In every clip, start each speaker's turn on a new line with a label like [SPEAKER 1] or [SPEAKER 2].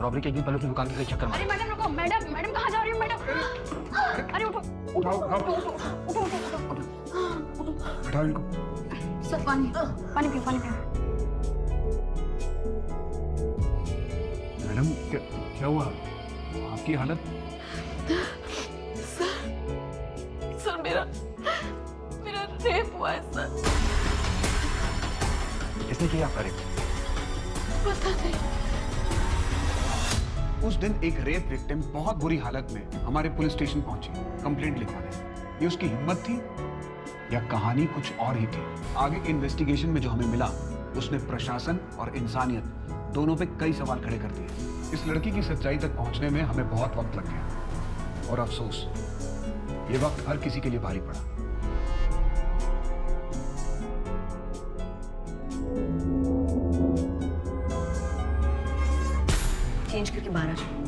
[SPEAKER 1] Robbery के एक दिन पहले उसने दुकान के चक्कर मारा।
[SPEAKER 2] अरे मैडम रुको, मैडम मैडम कहाँ जा रही हो मैडम? अरे उठो
[SPEAKER 1] उठाओ उठाओ
[SPEAKER 2] उठो।
[SPEAKER 1] उठाओ इनको।
[SPEAKER 2] सर पानी पानी पियो, पानी पियो।
[SPEAKER 1] मैडम क्या हुआ आपकी हालत?
[SPEAKER 2] सर मेरा रेप हुआ है सर।
[SPEAKER 1] किसने किया आपका रेप?
[SPEAKER 2] पता नहीं।
[SPEAKER 1] उस दिन एक रेप विक्टिम बहुत बुरी हालत में हमारे पुलिस स्टेशन पहुंची कंप्लेंट लिखवाने। ये उसकी हिम्मत थी या कहानी कुछ और ही थी? आगे इन्वेस्टिगेशन में जो हमें मिला उसने प्रशासन और इंसानियत दोनों पे कई सवाल खड़े कर दिए। इस लड़की की सच्चाई तक पहुंचने में हमें बहुत वक्त लग गया और अफसोस ये वक्त हर किसी के लिए भारी पड़ा।
[SPEAKER 3] चेंज करके बाहर आ जाओ।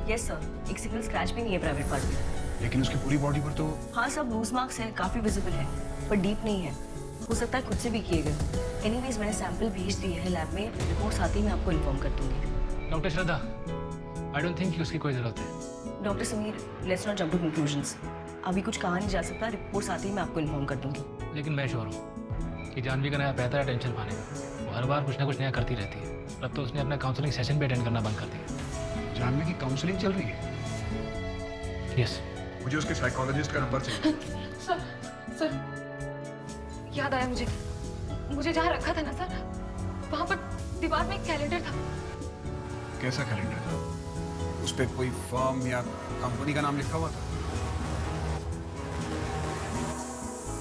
[SPEAKER 3] यस सर, एक सिंगल स्क्रैच भी नहीं है प्राइवेट पार्ट में।
[SPEAKER 1] लेकिन उसकी पूरी बॉडी पर तो
[SPEAKER 3] हाँ, सब लूज मार्क्स है, काफी विजिबल है, पर डीप नहीं है। हो सकता है खुद से भी किए गए। एनीवेज मैंने सैंपल भेज दिए हैं लैब में, रिपोर्ट आते ही मैं आपको इन्फॉर्म कर दूंगी।
[SPEAKER 4] Doctor Shraddha, I don't think उसकी कोई जरूरत है।
[SPEAKER 3] Doctor Sameer, let's not jump to conclusions. अभी कुछ कहा नहीं जा सकता, रिपोर्ट्स आते ही मैं आपको इन्फॉर्म कर दूंगी।
[SPEAKER 4] लेकिन मैं श्योर हूँ कि जानवी का नया बेहतर है टेंशन पाने का। वो हर बार कुछ ना कुछ नया करती रहती है। अब तो उसने अपना काउंसलिंग सेशन भी अटेंड करना बंद कर दिया।
[SPEAKER 1] जानवी की काउंसलिंग चल रही है?
[SPEAKER 4] यस।
[SPEAKER 1] मुझे उसके साइकोलॉजिस्ट का नंबर चाहिए।
[SPEAKER 2] सर याद आया मुझे जहाँ रखा था ना सर, वहाँ पर दीवार में एक कैलेंडर था।
[SPEAKER 1] कैसा कैलेंडर था? उस पे कोई फर्म या कंपनी का नाम लिखा हुआ था?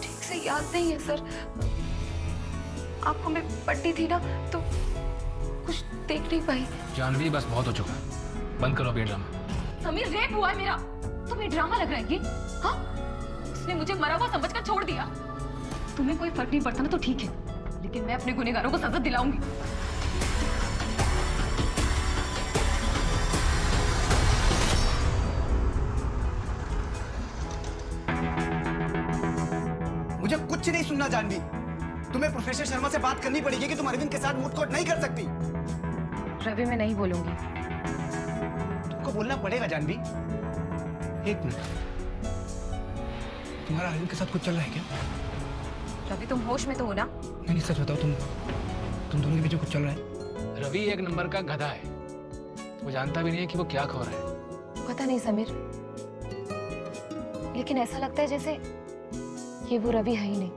[SPEAKER 2] ठीक से याद नहीं है सर। आंखों में पट्टी थी ना तो कुछ देख नहीं पाई।
[SPEAKER 4] जानवी बस बहुत हो चुका है, बंद करो अभी ड्रामा।
[SPEAKER 2] समीर रेप हुआ है मेरा, तुम्हें ड्रामा लग रहा है ये? हाँ, उसने मुझे मरा हुआ समझकर छोड़ दिया। तुम्हें कोई फर्क नहीं पड़ता ना तो ठीक है, लेकिन मैं अपने गुनहगारों को सजा दिलाऊंगी।
[SPEAKER 5] मुझे कुछ नहीं सुनना जानवी। तुम्हें प्रोफेसर शर्मा से बात करनी पड़ेगी कि तुम अरविंद के साथ मूड कोर्ट नहीं कर सकती।
[SPEAKER 2] रवि मैं नहीं बोलूंगी।
[SPEAKER 5] तुमको बोलना पड़ेगा जानवी।
[SPEAKER 1] एक मिनट, तुम्हारा अरविंद के साथ कुछ चल रहा है क्या?
[SPEAKER 2] रवि तुम होश में तो हो ना?
[SPEAKER 1] नहीं सच बताओ, तुम दोनों के बीच में कुछ चल रहा है?
[SPEAKER 4] रवि एक नंबर का गधा है। वो जानता भी नहीं है कि वो क्या खो रहा है।
[SPEAKER 2] पता नहीं समीर, लेकिन ऐसा लगता है जैसे ये वो रवि है ही नहीं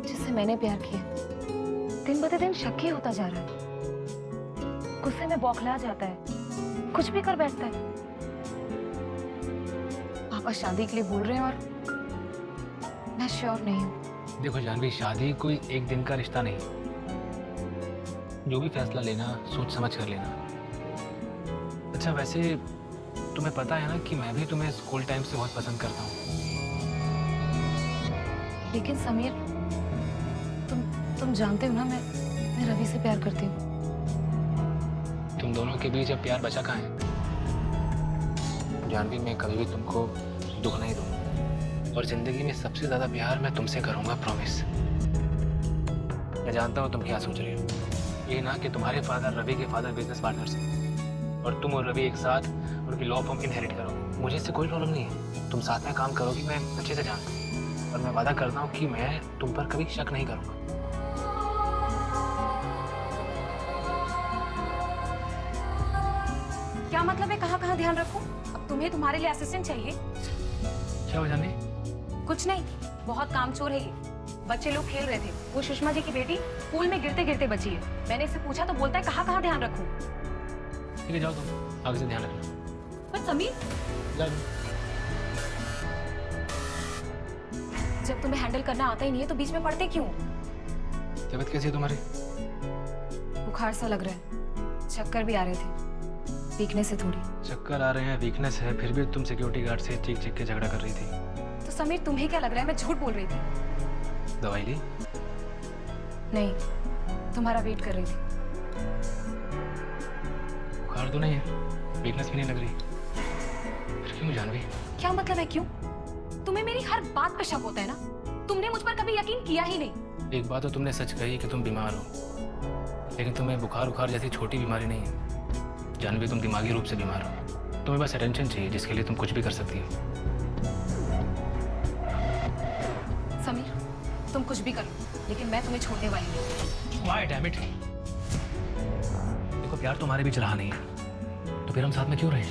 [SPEAKER 2] जिससे मैंने प्यार किया। दिन ब दिन शक होता जा रहा है, गुस्से में बौखला जाता है, कुछ भी कर बैठता है। पापा शादी के लिए बोल रहे हैं और मैं श्योर नहीं हूँ।
[SPEAKER 4] देखो जानवी, शादी कोई एक दिन का रिश्ता नहीं। जो भी फैसला लेना सोच समझ कर लेना। अच्छा वैसे तुम्हें पता है ना कि मैं भी तुम्हें स्कूल टाइम से बहुत पसंद करता हूँ।
[SPEAKER 2] लेकिन समीर तुम जानते हो ना मैं रवि से प्यार करती हूँ।
[SPEAKER 4] तुम दोनों के बीच अब प्यार बचा कहाँ है? जानवी, मैं कभी भी तुमको दुख नहीं दूंगा और जिंदगी में सबसे ज्यादा प्यार मैं तुमसे करूंगा, प्रॉमिस। मैं जानता हूँ तुम क्या सोच रही हो। ये ना कि तुम्हारे फादर रवि के फादर बिजनेस पार्टनर्स हैं और तुम और रवि एक साथ उनकी लॉ फर्म इनहेरिट करोगे। मुझे इससे कोई प्रॉब्लम नहीं है, तुम साथ में काम करोगी, मैं अच्छे से जानता हूँ। और मैं वादा करता हूँ कि मैं तुम पर कभी शक नहीं करूँगा।
[SPEAKER 2] क्या मतलब है कहाँ कहाँ ध्यान रखूं? अब तुम्हें तुम्हारे लिए असिस्टेंट चाहिए?
[SPEAKER 4] क्या हो जाने?
[SPEAKER 2] कुछ नहीं, बहुत कामचोर है ये। बच्चे लोग खेल रहे थे, वो सुषमा जी की बेटी पूल में गिरते गिरते बची है। मैंने इससे पूछा तो बोलता है कहाँ कहाँ ध्यान रखूं।
[SPEAKER 4] ठीक है जाओ, तुम आगे से ध्यान रखना।
[SPEAKER 2] पर समीर,
[SPEAKER 4] जाओ।
[SPEAKER 2] जब तुम्हें हैंडल करना आता ही नहीं है तो बीच में पड़ते क्यों?
[SPEAKER 4] तबीयत कैसी है तुम्हारी?
[SPEAKER 2] बुखार सा लग रहा है, चक्कर भी आ रहे थे, वीकनेस है थोड़ी।
[SPEAKER 4] चक्कर आ रहे हैं, वीकनेस है, फिर भी तुम सिक्योरिटी गार्ड से चीख चीख के झगड़ा कर रही थी।
[SPEAKER 2] तो समीर तुम्हें क्या लग रहा है मैं झूठ बोल रही थी?
[SPEAKER 4] दवाई ली?
[SPEAKER 2] नहीं, तुम्हारा वेट कर रही थी।
[SPEAKER 4] बुखार तो नहीं है, वीकनेस भी नहीं लग रही, फिर क्यों जानवी?
[SPEAKER 2] क्या मतलब है क्यों? तुम्हें मेरी हर बात पर शक होता है ना? तुमने मुझ पर कभी यकीन किया ही नहीं।
[SPEAKER 4] एक बात तो तुमने सच कही कि तुम बीमार हो, लेकिन तुम्हें बुखार जैसी छोटी बीमारी नहीं है जानवी, तुम दिमागी रूप से बीमार हो। तुम्हें बस अटेंशन चाहिए जिसके लिए तुम कुछ भी कर सकती हो।
[SPEAKER 2] समीर, तुम कुछ भी करो, लेकिन मैं तुम्हें छोड़ने वाली नहीं।
[SPEAKER 4] Why, damn it? देखो प्यार तुम्हारे बीच रहा नहीं है, तो फिर हम साथ में क्यों रहे?